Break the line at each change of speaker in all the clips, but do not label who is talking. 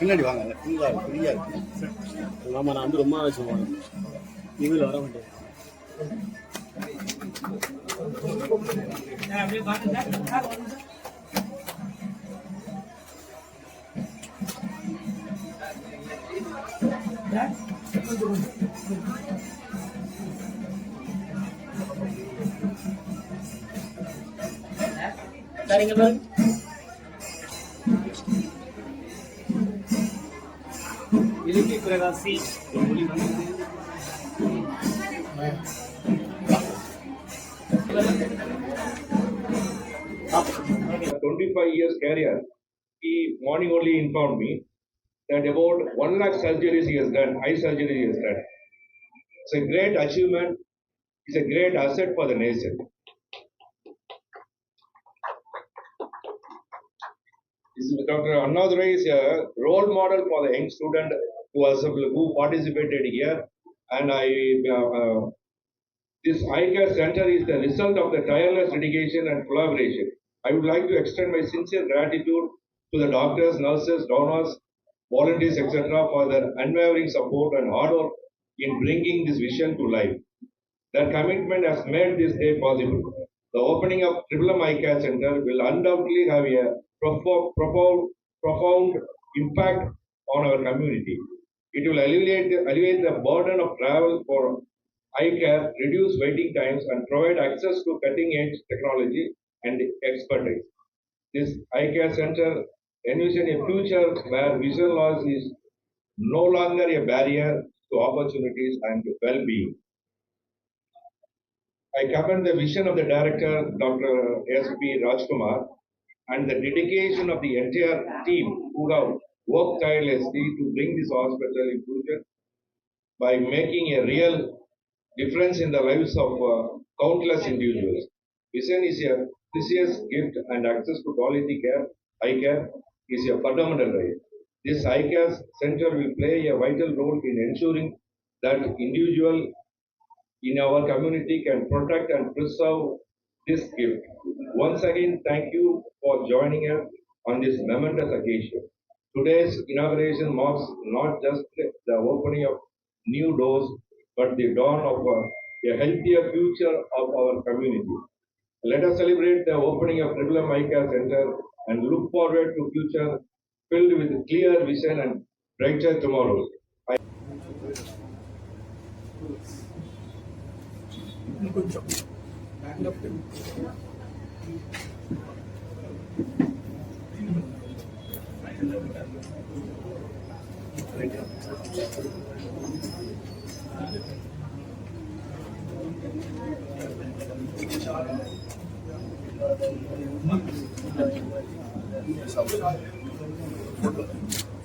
பின்னாடி வாங்க. ஃப்ரீயா இருக்கு. ஆமா, நான் வந்து ரொம்ப நாள் சொல்லுவாங்க இதில் வர மாட்டேன். சரிங்க மேம். இதுக்கு பிரகாசி
25 years career, he morning only informed me that about 1 lakh surgeries he has done, eye surgery he has done. It's a great achievement, it's a great asset for the nation. Dr. Annadurai is a role model for the young student who participated here, and this eye care center is the result of the tireless dedication and collaboration. I would like to extend my sincere gratitude to the doctors, nurses, donors, volunteers, etc. for their unwavering support and hard work in bringing this vision to life. Their commitment has made this day possible. The opening of Triple M Eye Care Center will undoubtedly have a profound impact on our community. It will alleviate the burden of travel for eye care, reduce waiting times, and provide access to cutting-edge technology and expertise. This eye care center envisions a future where vision loss is no longer a barrier to opportunities and well-being. I commend the vision of the director, Dr. S.P. Rajkumar, and the dedication of the entire team who have worked tirelessly to bring this hospital in future by making a real difference in the lives of countless individuals. Vision is a precious gift, and access to quality care, eye care, is a fundamental right. This eye care center will play a vital role in ensuring that individual in our community can protect and preserve this gift. Once again, thank you for joining us on this momentous occasion. Today's inauguration marks not just the opening of new doors, but the dawn of a healthier future of our community. Let us celebrate the opening of Triple M Eye Care Center and look forward to future filled with clear vision and brighter tomorrows.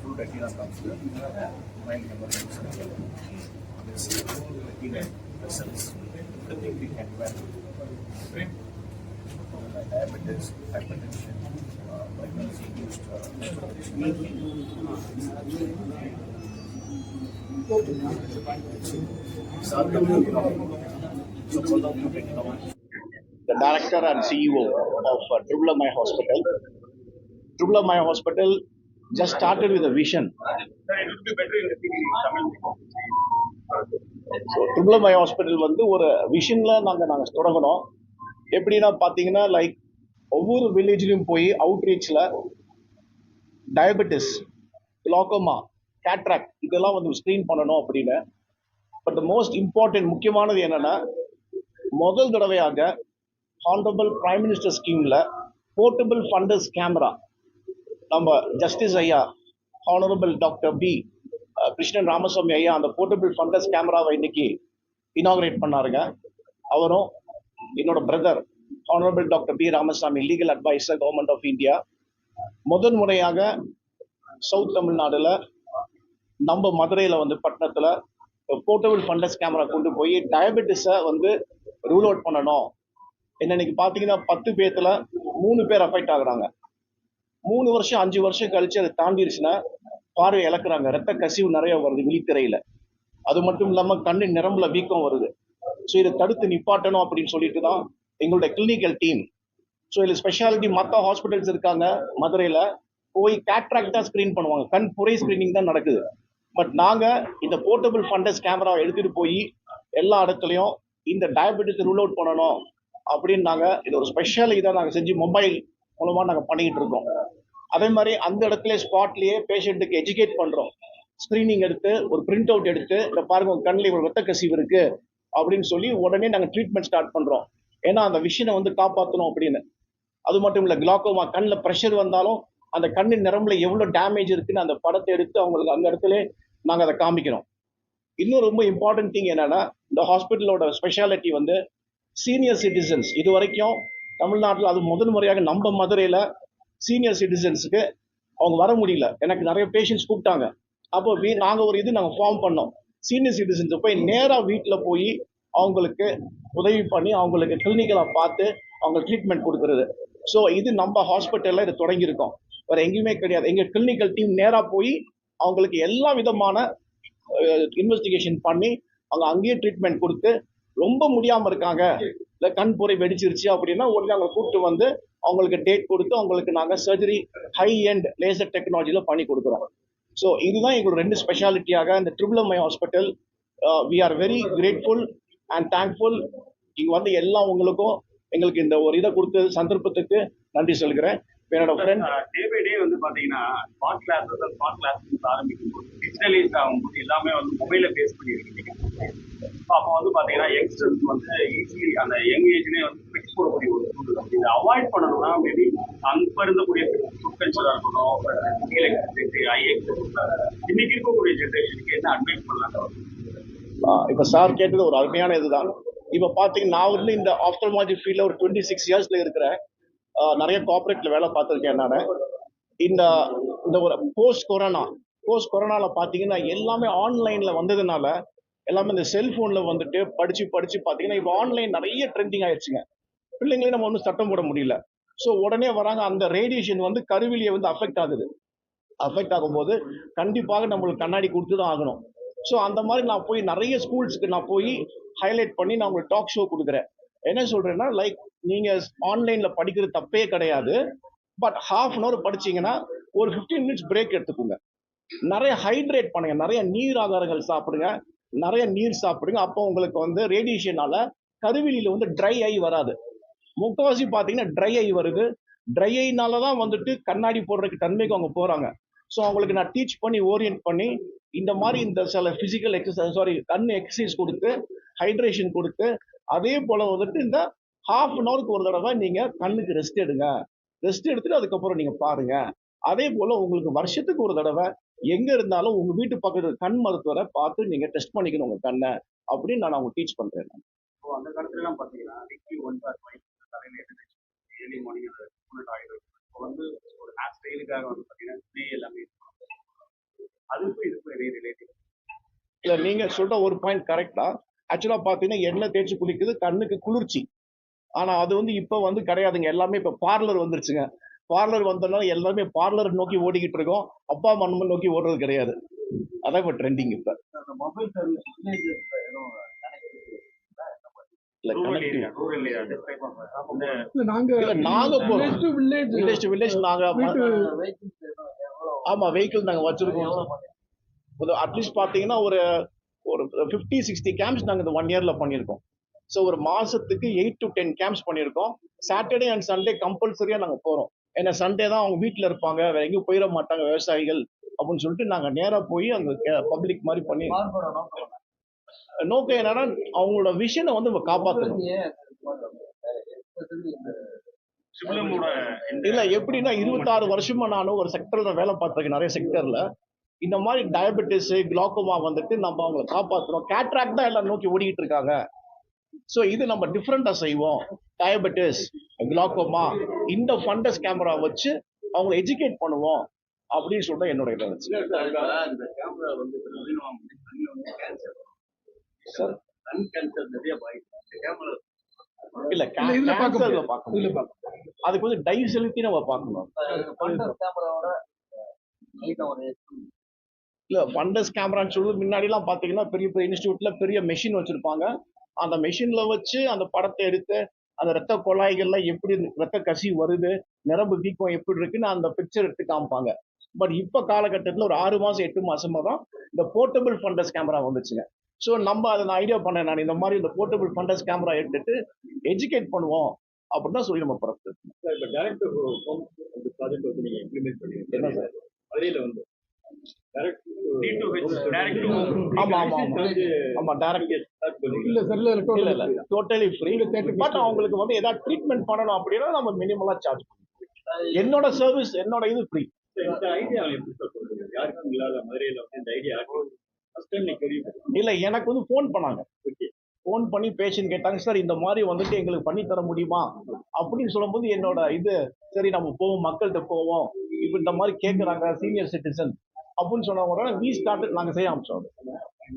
Full retina comes to mind hemorrhage. This retina vessels, the thing we can wear. Diabetes, hypertension, pregnancy-induced
the director and CEO of Triple M Eye Hospital. Triple M Eye Hospital just started with a vision. So Triple M Eye Hospital வந்து ஒரு விஷன்ல நாங்க தொடங்கணும். எப்படின்னா பாத்தீங்கன்னா like ஒவ்வொரு வில்லேஜ்லயும் போய் அவுட்ரீச்ல diabetes, glaucoma, cataract இதெல்லாம் வந்து ஸ்கிரீன் பண்ணணும் அப்படின்னு. பட் மோஸ்ட் இம்பார்ட்டன்ட் முக்கியமானது என்னன்னா முதல் தடவையாக ஹானரபிள் பிரைம் மினிஸ்டர் ஸ்கீம்ல போர்ட்டபிள் ஃபண்டஸ் கேமரா நம்ம ஜஸ்டிஸ் ஐயா honourable doctor P Krishnan Ramasamy ஐயா அந்த போர்ட்டபிள் ஃபண்டஸ் கேமராவை இன்னைக்கு இனாகரேட் பண்ணாருங்க. அவரும் என்னோட brother honourable doctor P Ramasamy legal adviser government of India முதன் முறையாக சவுத் தமிழ்நாடுல நம்ம மதுரையில வந்து பட்டணத்துல போர்ட்டபிள் ஃபண்டஸ் கேமரா கொண்டு போய் டயபெட்டிஸை வந்து ரூல் அவுட் பண்ணணும். இன்னைக்கு பாத்தீங்கன்னா 10 பேர்த்துல 3 பேர் அஃபெக்ட் ஆகுறாங்க. 3 வருஷம் 5 வருஷம் கழிச்சு அதை தாண்டிடுச்சுன்னா பார்வை இழக்கிறாங்க. ரத்த கசிவு நிறைய வருது விழித்திரையில. அது மட்டும் இல்லாம கண்ணு நிரம்புல வீக்கம் வருது. ஸோ இதை தடுத்து நிப்பாட்டணும் அப்படின்னு சொல்லிட்டு தான் எங்களுடைய கிளினிக்கல் டீம். ஸோ இதில் ஸ்பெஷாலிட்டி மற்ற ஹாஸ்பிட்டல்ஸ் இருக்காங்க மதுரையில. போய் கேட்ராக்ட் தான் ஸ்கிரீன் பண்ணுவாங்க, கண் புரை ஸ்கிரீனிங் தான் நடக்குது. பட் நாங்க இந்த போர்ட்டபிள் ஃபண்டஸ் கேமரா எடுத்துட்டு போய் எல்லா இடத்துலையும் இந்த டயபெட்டிஸ் ரூல் அவுட் பண்ணணும் அப்படின்னு நாங்க இது ஒரு ஸ்பெஷல் இதை நாங்க செஞ்சு மொபைல் மூலமா நாங்க பண்ணிக்கிட்டு இருக்கோம். அதே மாதிரி அந்த இடத்துல ஸ்பாட்லயே பேஷண்ட்டுக்கு எஜுகேட் பண்றோம். ஸ்கிரீனிங் எடுத்து ஒரு பிரிண்ட் அவுட் எடுத்து இந்த பாருங்க உங்க கண்ணில் ஒரு ரத்த கசிவு இருக்கு அப்படின்னு சொல்லி உடனே நாங்க ட்ரீட்மெண்ட் ஸ்டார்ட் பண்றோம். ஏன்னா அந்த விஷனை வந்து காப்பாற்றணும் அப்படின்னு. அது மட்டும் இல்ல, கிளாக்கோமா கண்ணில் ப்ரெஷர் வந்தாலும் அந்த கண்ணின் நரம்புல எவ்வளவு டேமேஜ் இருக்குன்னு அந்த படத்தை எடுத்து அவங்களுக்கு அந்த இடத்துல நாங்க அதை காமிக்கிறோம். இன்னும் ரொம்ப இம்பார்ட்டன்ட் திங் என்னன்னா, இந்த ஹாஸ்பிட்டலோட ஸ்பெஷாலிட்டி வந்து சீனியர் சிட்டிசன்ஸ். இது வரைக்கும் தமிழ்நாட்டில் அது முதல் முறையாக நம்ம மதுரையில சீனியர் சிட்டிசன்ஸுக்கு அவங்க வர முடியல. எனக்கு நிறைய பேஷண்ட்ஸ் கூப்பிட்டாங்க. அப்போ நாங்கள் ஃபார்ம் பண்ணோம். சீனியர் சிட்டிசன்ஸை போய் நேராக வீட்டில் போய் அவங்களுக்கு உதவி பண்ணி அவங்களுக்கு கிளினிக்கலாக பார்த்து அவங்க ட்ரீட்மெண்ட் கொடுக்குறது. ஸோ இது நம்ம ஹாஸ்பிட்டலில் இது தொடங்கியிருக்கோம், வேறு எங்கேயுமே கிடையாது. எங்கள் கிளினிக்கல் டீம் நேராக போய் அவங்களுக்கு எல்லா விதமான இன்வெஸ்டிகேஷன் பண்ணி அவங்க அங்கேயே ட்ரீட்மெண்ட் கொடுத்து, ரொம்ப முடியாமல் இருக்காங்க இல்லை கண் புரை வெடிச்சிருச்சு அப்படின்னா உடனே அவங்க கூப்பிட்டு வந்து அவங்களுக்கு டேட் கொடுத்து அவங்களுக்கு நாங்கள் சர்ஜரி ஹை எண்ட் லேசர் டெக்னாலஜியில் பண்ணி கொடுக்குறோம். ஸோ இதுதான் எங்களோட 2 ஸ்பெஷாலிட்டியாக இந்த triple hospital. We are very grateful and thankful. இங்கே வந்து எல்லாம் உங்களுக்கும் எங்களுக்கு இந்த ஒரு இதை கொடுத்த சந்தர்ப்பத்துக்கு நன்றி சொல்கிறேன். என்னோட ஃப்ரெண்ட்
டே பை டே வந்து பாத்தீங்கன்னா ஸ்மார்ட் கிளாஸ் ஆரம்பிக்கும் போது டிஜிட்டலைஸ் ஆகும்போது எல்லாமே வந்து மொபைல பேஸ் பண்ணி இருக்கீங்க. அப்போ வந்து பாத்தீங்கன்னா யங்ஸ்டர்ஸ் வந்து ஈஸிலி அந்த யங் ஏஜ்லேயே வந்து ஃபிக்ஸ் போடக்கூடிய ஒரு சூழ்நிலை. இதை அவாய்ட் பண்ணணும்னா மேபி அங்க இருந்தக்கூடிய கல்ச்சரா இருக்கட்டும், இன்னைக்கு இருக்கக்கூடிய ஜென்ரேஷனுக்கு என்ன அட்வைஸ் பண்ணலாம்?
இப்போ சார் கேட்டது ஒரு அருமையான இதுதான். இப்போ பார்த்தீங்கன்னா நான் வந்து இந்த ஆப்தல்மாலஜி ஃபீல்டில் ஒரு 26 இயர்ஸ்ல இருக்கிறேன். நிறைய கார்பரேட்ல வேலை பார்த்துருக்கேன் நான். இந்த ஒரு போஸ்ட் கொரோனாவில் பார்த்தீங்கன்னா எல்லாமே ஆன்லைனில் வந்ததுனால எல்லாமே இந்த செல்ஃபோனில் வந்துட்டு படித்து பார்த்தீங்கன்னா இப்போ ஆன்லைன் நிறைய ட்ரெண்டிங் ஆயிடுச்சுங்க. பிள்ளைங்களே நம்ம ஒன்றும் சட்டம் போட முடியல. ஸோ உடனே வராங்க, அந்த ரேடியேஷன் வந்து கருவிலியை வந்து அஃபெக்ட் ஆகும்போது கண்டிப்பாக நம்மளுக்கு கண்ணாடி கொடுத்து தான் ஆகணும். ஸோ அந்த மாதிரி நான் போய் நிறைய ஸ்கூல்ஸுக்கு நான் போய் ஹைலைட் பண்ணி நான் உங்களுக்கு டாக் ஷோ கொடுக்குறேன். என்ன சொல்றேன்னா, லைக் நீங்க ஆன்லைன்ல படிக்கிறது தப்பே கிடையாது, பட் ½ அன் ஹவர் படிச்சீங்கன்னா ஒரு 15 மினிட்ஸ் பிரேக் எடுத்துக்கோங்க. நிறைய ஹைட்ரேட் பண்ணுங்க, நிறைய நீர் ஆகாரங்கள் சாப்பிடுங்க, நிறைய நீர் சாப்பிடுங்க. அப்போ உங்களுக்கு வந்து ரேடியேஷனால கருவிலியில வந்து ட்ரை ஐ வராது. முக்கால்வாசி பார்த்தீங்கன்னா ட்ரை ஐ வருது. ட்ரை ஐனால தான் வந்துட்டு கண்ணாடி போடுறதுக்கு தன்மைக்கு அவங்க போறாங்க. ஸோ அவங்களுக்கு நான் டீச் பண்ணி ஓரியன்ட் பண்ணி இந்த மாதிரி இந்த சில ஃபிசிக்கல் கண் எக்ஸசைஸ் கொடுத்து ஹைட்ரேஷன் கொடுத்து, அதே போல வந்துட்டு இந்த ½ அன் ஹவருக்கு ஒரு தடவை நீங்க கண்ணுக்கு ரெஸ்ட் எடுங்க. ரெஸ்ட் எடுத்துட்டு அதுக்கப்புறம் நீங்க பாருங்க. அதே போல உங்களுக்கு வருஷத்துக்கு ஒரு தடவை எங்க இருந்தாலும் உங்க வீட்டு பக்கத்துல கண் மருத்துவரை பார்த்து நீங்க டெஸ்ட் பண்ணிக்கணும் உங்க கண்ணை அப்படின்னு நான் அவங்க டீச் பண்றேன்.
அந்த காலத்துல எல்லாம் பாத்தீங்கன்னா வீக்லி ஒன்ஸ் ஆர் ட்வைஸ் தலையில ஏர்லி மார்னிங் ஆயிடும். இப்போ வந்து ஒரு ஹேர் ஸ்டைலுக்காக வந்து பாத்தீங்கன்னா ஸ்ப்ரே எல்லாமே அதுக்கும் இதுக்கும் நிறைய ரிலேட்டிவ்.
இல்ல நீங்க சொல்ற ஒரு பாயிண்ட் கரெக்டா. ஆக்சுவலா பாத்தீங்கன்னா எண்ணெய் தேய்ச்சி குளிக்குது கண்ணுக்கு குளிர்ச்சி. ஆனா அது வந்து இப்ப வந்து கிடையாதுங்க. எல்லாமே இப்ப பார்லர் வந்துருச்சுங்க. பார்லர் வந்தோம்னா எல்லாமே பார்லர் நோக்கி ஓடிக்கிட்டு இருக்கோம், அப்பா அம்மா நோக்கி ஓடுறது கிடையாது. அதான் இப்ப ட்ரெண்டிங். இப்ப
மொபைல் சர்வீஸ்
ஆமா வெஹிக்கிள் நாங்க வச்சிருக்கோம். அட்லீஸ்ட் பாத்தீங்கன்னா ஒரு 50-60 கேம்ப்ஸ் நாங்க இந்த 1 இயர்ல பண்ணியிருக்கோம். ஸோ ஒரு மாசத்துக்கு 8 to 10 கேம்ப்ஸ் பண்ணியிருக்கோம். சாட்டர்டே அண்ட் சண்டே கம்பல்சரியா நாங்க போறோம். ஏன்னா சண்டே தான் அவங்க வீட்டுல இருப்பாங்க, வேற எங்கேயும் போயிட மாட்டாங்க விவசாயிகள் அப்படின்னு சொல்லிட்டு நாங்க நேரா போய் அங்க பப்ளிக் மாதிரி பண்ணி நோக்கம் என்னன்னா அவங்களோட விஷனை வந்து காப்பாற்றணும். இல்ல எப்படின்னா 26 வருஷமா நானும் ஒரு செக்டர்ல வேலை பார்த்திருக்கேன். நிறைய செக்டர்ல இந்த மாதிரி டயபெட்டிஸ் கிளாக்கோமா வந்துட்டு நம்ம அவங்களை காப்பாற்றணும். கேட்ராக்ட் தான் எல்லாம் நோக்கி ஓடிக்கிட்டு இருக்காங்க. ஸோ இது நம்ம டிஃப்ரெண்டா செய்வோம். டயபெட்டிஸ் கிளாக்கோமா இந்த ஃபண்டஸ் கேமரா வச்சு அவங்களை எஜுகேட் பண்ணுவோம் அப்படின்னு சொல்லிட்டு என்னோட இதை வச்சு சார் இல்ல கேன்சர்ல பார்க்கணும். அதுக்கு வந்து டை செலுத்தி நம்ம பார்க்கணும். இல்ல ஃபண்டஸ் கேமரான்னு சொல்லி முன்னாடி எல்லாம் பாத்தீங்கன்னா பெரிய பெரிய இன்ஸ்டியூட்ல பெரிய மெஷின் வச்சிருப்பாங்க. அந்த மெஷின்ல வச்சு அந்த படத்தை எடுத்து அந்த ரத்த குழாய்கள்லாம் எப்படி ரத்த கசி வருது, நரம்பு வீக்கம் எப்படி இருக்குன்னு அந்த பிக்சர் எடுத்து காமிப்பாங்க. பட் இப்ப காலகட்டத்துல ஒரு 6 மாசம் 8 மாசமா தான் இந்த போர்ட்டபிள் ஃபண்டஸ் கேமரா வந்துச்சுங்க. ஸோ நம்ம அதை நான் ஐடியா பண்ணேன், நான் இந்த மாதிரி இந்த போர்ட்டபிள் ஃபண்டஸ் கேமரா எடுத்துட்டு எஜுகேட் பண்ணுவோம் அப்படின்னு தான் சொல்லி நம்ம புறப்பட்டு.
சார் இப்போ டைரக்ட் ஹோம் அந்த ப்ராஜெக்ட் வந்து நீங்க இம்ப்ளிமெண்ட் பண்ணிருக்கீங்க.
என்ன சார்?
மதுரையில வந்து டைரக்ட்
direct to home.
ஆமா ஆமா ஆமா ஆமா டைரக்ட்
இல்ல சார்
இல்ல இல்ல டோட்டலி ஃப்ரீ. பட் அவங்களுக்கு வந்து ஏதாவது ட்ரீட்மெண்ட் பண்ணணும் அப்படின்னா நம்ம மினிமலா சார்ஜ் பண்ணுவோம். என்னோட சர்வீஸ் என்னோட இது ஃப்ரீ.
இந்த ஐடியா எப்படி சார் சொல்றீங்க? யாருக்கும் இல்லாத மதுரையில வந்து இந்த ஐடியா ஃபர்ஸ்ட் டைம் நீங்க கேள்விப்பட்டீங்க.
இல்ல எனக்கு வந்து ஃபோன் பண்ணாங்க. ஃபோன் பண்ணி பேஷண்ட் கேட்டாங்க, சார் இந்த மாதிரி வந்துட்டு எங்களுக்கு பண்ணி தர முடியுமா அப்படின்னு சொல்லும்போது என்னோட இது சரி நம்ம போவோம், மக்கள்கிட்ட போவோம், இப்போ இந்த மாதிரி கேட்குறாங்க சீனியர் சிட்டிசன் அப்படின்னு சொன்னவங்க வி ஸ்டார்ட் நாங்கள் செய்ய ஆரம்பிச்சோம்.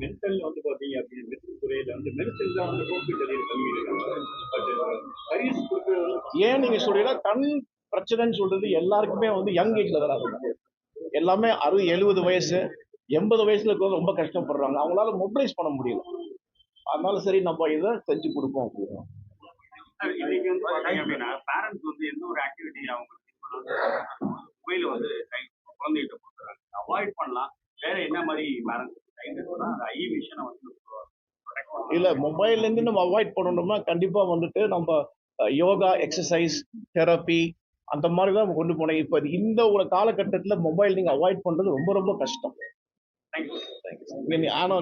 மென்டல் வந்து பாத்தீங்க அப்படின்னா மெடிக்கல் துறையில வந்து மெடிசன் தான் வந்து ஹோம் டெலிவரி பண்ணிருக்காங்க. பட் சர்வீஸ் கொடுக்கறது
ஏன் நீங்க சொல்றீங்கன்னா கண் பிரச்சனைன்னு சொல்றது எல்லாருக்குமே வந்து யங் ஏஜ்ல வராது. எல்லாமே 60 70 வயசு 80 வயசுல இருக்கிறவங்க ரொம்ப கஷ்டப்படுறாங்க, அவங்களால மொபிலைஸ் பண்ண முடியல. அதனால சரி நம்ம இதை செஞ்சு கொடுப்போம் அப்படின்னு.
இன்னைக்கு வந்து பாத்தீங்க அப்படின்னா பேரண்ட்ஸ் வந்து எந்த ஒரு ஆக்டிவிட்டி அவங்க மொபைல வந்து குழந்தைகிட்ட கொடுக்குறாங்க, அவாய்ட் பண்ணலாம். வேற என்ன மாதிரி பேரண்ட்ஸ் அந்த ஐ விஷனை வந்து
இல்ல மொபைல்ல இருந்து நம்ம அவாய்ட் பண்ணணும்னா கண்டிப்பா வந்துட்டு நம்ம யோகா, எக்ஸசைஸ், தெரப்பி அந்த மாதிரி தான் நம்ம கொண்டு போனோம். இப்போ இந்த ஒரு காலகட்டத்துல மொபைல் நீங்க அவாய்ட் பண்றது ரொம்ப ரொம்ப கஷ்டம்.
தேங்க்யூ.
ஆனா